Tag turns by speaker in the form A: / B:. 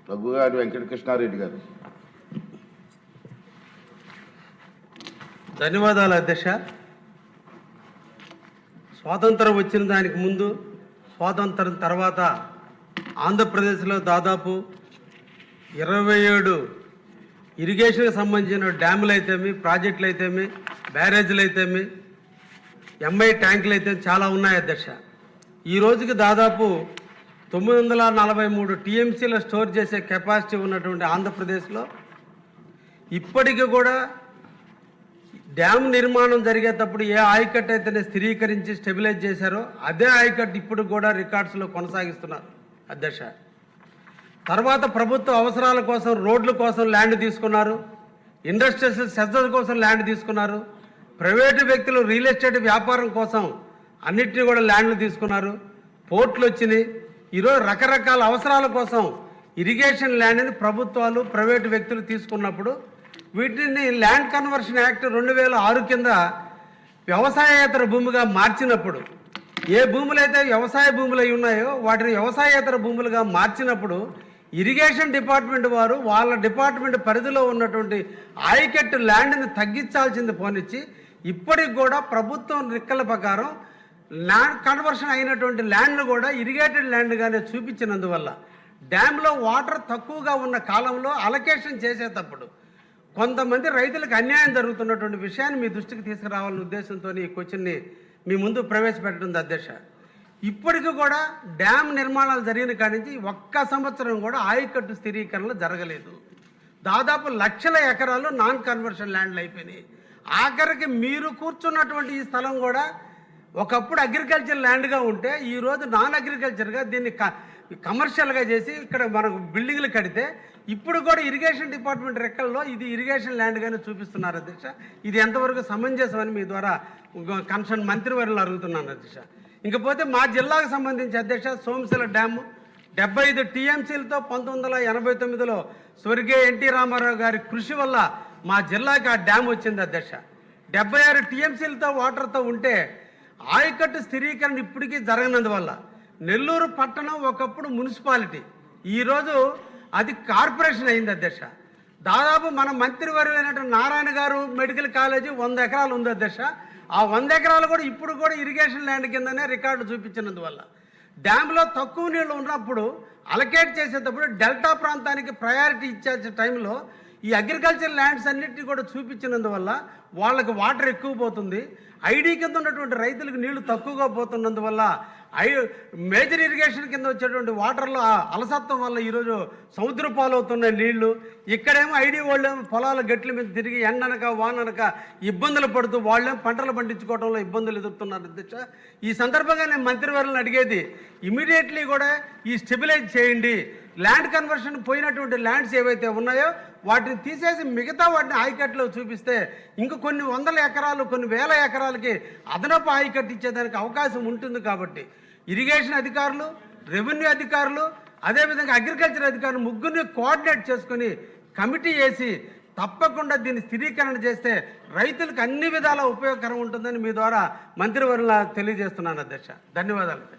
A: దగ్గుగారి వెంకటకృష్ణారెడ్డి గారు.
B: ధన్యవాదాలు అధ్యక్ష. స్వాతంత్రం వచ్చిన దానికి ముందు, స్వాతంత్రం తర్వాత ఆంధ్రప్రదేశ్లో దాదాపు 27 ఇరిగేషన్కి సంబంధించిన డ్యాములు అయితేమి, ప్రాజెక్టులు అయితేమి, బ్యారేజీలు అయితేమి, ఎంఐ ట్యాంకులు అయితే చాలా ఉన్నాయి అధ్యక్ష. ఈ రోజుకి దాదాపు 943 టీఎంసీల స్టోర్ చేసే కెపాసిటీ ఉన్నటువంటి ఆంధ్రప్రదేశ్లో ఇప్పటికీ కూడా డ్యామ్ నిర్మాణం జరిగేటప్పుడు ఏ ఆయకట్టు అయితేనే స్థిరీకరించి స్టెబిలైజ్ చేశారో అదే ఆయకట్టు ఇప్పుడు కూడా రికార్డ్స్లో కొనసాగిస్తున్నారు అధ్యక్ష. తర్వాత ప్రభుత్వ అవసరాల కోసం రోడ్ల కోసం ల్యాండ్ తీసుకున్నారు, ఇండస్ట్రియల్ సెక్టర్ కోసం ల్యాండ్ తీసుకున్నారు, ప్రైవేటు వ్యక్తులు రియల్ ఎస్టేట్ వ్యాపారం కోసం అన్నిటినీ కూడా ల్యాండ్లు తీసుకున్నారు, పోర్ట్లు వచ్చినాయి. ఈరోజు రకరకాల అవసరాల కోసం ఇరిగేషన్ ల్యాండ్ని ప్రభుత్వాలు ప్రైవేటు వ్యక్తులు తీసుకున్నప్పుడు వీటిని ల్యాండ్ కన్వర్షన్ యాక్ట్ 2006 కింద వ్యవసాయేతర భూమిగా మార్చినప్పుడు, ఏ భూములైతే వ్యవసాయ భూములు అయి ఉన్నాయో వాటిని వ్యవసాయేతర భూములుగా మార్చినప్పుడు ఇరిగేషన్ డిపార్ట్మెంట్ వారు వాళ్ళ డిపార్ట్మెంట్ పరిధిలో ఉన్నటువంటి ఆయకట్టు ల్యాండ్ని తగ్గించాల్సింది పోనిచ్చి ఇప్పటికి కూడా ప్రభుత్వం రిక్కల ప్రకారం ల్యాండ్ కన్వర్షన్ అయినటువంటి ల్యాండ్ను కూడా ఇరిగేటెడ్ ల్యాండ్గానే చూపించినందువల్ల డ్యాంలో వాటర్ తక్కువగా ఉన్న కాలంలో అలొకేషన్ చేసేటప్పుడు కొంతమంది రైతులకు అన్యాయం జరుగుతున్నటువంటి విషయాన్ని మీ దృష్టికి తీసుకురావాలనే ఉద్దేశంతో ఈ క్వశ్చన్ని మీ ముందు ప్రవేశపెట్టడం అధ్యక్ష. ఇప్పటికీ కూడా డ్యామ్ నిర్మాణాలు జరిగిన కాడి నుంచి ఒక్క సంవత్సరం కూడా ఆయకట్టు స్థిరీకరణలు జరగలేదు. దాదాపు లక్షల ఎకరాలు నాన్ కన్వర్షన్ ల్యాండ్లు అయిపోయినాయి. ఆఖరికి మీరు కూర్చున్నటువంటి ఈ స్థలం కూడా ఒకప్పుడు అగ్రికల్చర్ ల్యాండ్గా ఉంటే ఈరోజు నాన్ అగ్రికల్చర్గా దీన్ని కమర్షియల్గా చేసి ఇక్కడ మనకు బిల్డింగ్లు కడితే ఇప్పుడు కూడా ఇరిగేషన్ డిపార్ట్మెంట్ రెక్కల్లో ఇది ఇరిగేషన్ ల్యాండ్గానే చూపిస్తున్నారు అధ్యక్ష. ఇది ఎంతవరకు సమంజసమని మీ ద్వారా కన్సర్న్ మంత్రివర్యులు అడుగుతున్నాను అధ్యక్ష. ఇంకపోతే మా జిల్లాకు సంబంధించి అధ్యక్ష సోమశిల డ్యాము 75 టీఎంసీలతో 1989లో స్వర్గీయ ఎన్టీ రామారావు గారి కృషి వల్ల మా జిల్లాకి ఆ డ్యామ్ వచ్చింది అధ్యక్ష. 76 టీఎంసీలతో వాటర్తో ఉంటే ఆయకట్టు స్థిరీకరణ ఇప్పటికీ జరగనందువల్ల నెల్లూరు పట్టణం ఒకప్పుడు మున్సిపాలిటీ, ఈరోజు అది కార్పొరేషన్ అయింది అధ్యక్ష. దాదాపు మన మంత్రివర్యులైనటువంటి నారాయణ గారు మెడికల్ కాలేజీ 100 ఎకరాలు ఉంది అధ్యక్ష. ఆ 100 ఎకరాలు కూడా ఇప్పుడు కూడా ఇరిగేషన్ ల్యాండ్ కిందనే రికార్డు చూపించినందువల్ల డ్యాంలో తక్కువ నీళ్ళు ఉన్నప్పుడు అలకేట్ చేసేటప్పుడు డెల్టా ప్రాంతానికి ప్రయారిటీ ఇచ్చే టైంలో ఈ అగ్రికల్చర్ ల్యాండ్స్ అన్నిటినీ కూడా చూపించినందువల్ల వాళ్ళకి వాటర్ ఎక్కువ పోతుంది, ఐడి కింద ఉన్నటువంటి రైతులకు నీళ్లు తక్కువగా పోతున్నందువల్ల మేజర్ ఇరిగేషన్ కింద వచ్చేటువంటి వాటర్లో అలసత్వం వల్ల ఈరోజు సముద్ర పాలవుతున్న నీళ్లు. ఇక్కడేమో ఐడి వాళ్ళేమో పొలాల గట్ల మీద తిరిగి ఎండనక వాననక ఇబ్బందులు పడుతూ వాళ్ళేమో పంటలు పండించుకోవడంలో ఇబ్బందులు ఎదుర్కొన్నారు అధ్యక్ష. ఈ సందర్భంగా నేను మంత్రివర్యులను అడిగేది ఇమీడియట్లీ కూడా ఈ స్టెబిలైజ్ చేయండి. ల్యాండ్ కన్వర్షన్ పోయినటువంటి ల్యాండ్స్ ఏవైతే ఉన్నాయో వాటిని తీసేసి మిగతా వాటిని ఆయకట్టులో చూపిస్తే ఇంక కొన్ని వందల ఎకరాలు కొన్ని వేల ఎకరాలకి అదనపు ఆయకట్టు ఇచ్చేదానికి అవకాశం ఉంటుంది. కాబట్టి ఇరిగేషన్ అధికారులు, రెవెన్యూ అధికారులు, అదేవిధంగా అగ్రికల్చర్ అధికారులు ముగ్గురిని కోఆర్డినేట్ చేసుకుని కమిటీ వేసి తప్పకుండా దీన్ని స్థిరీకరణ చేస్తే రైతులకు అన్ని విధాల ఉపయోగకరం ఉంటుందని మీ ద్వారా మంత్రివర్యుల తెలియజేస్తున్నాను అధ్యక్ష. ధన్యవాదాలు.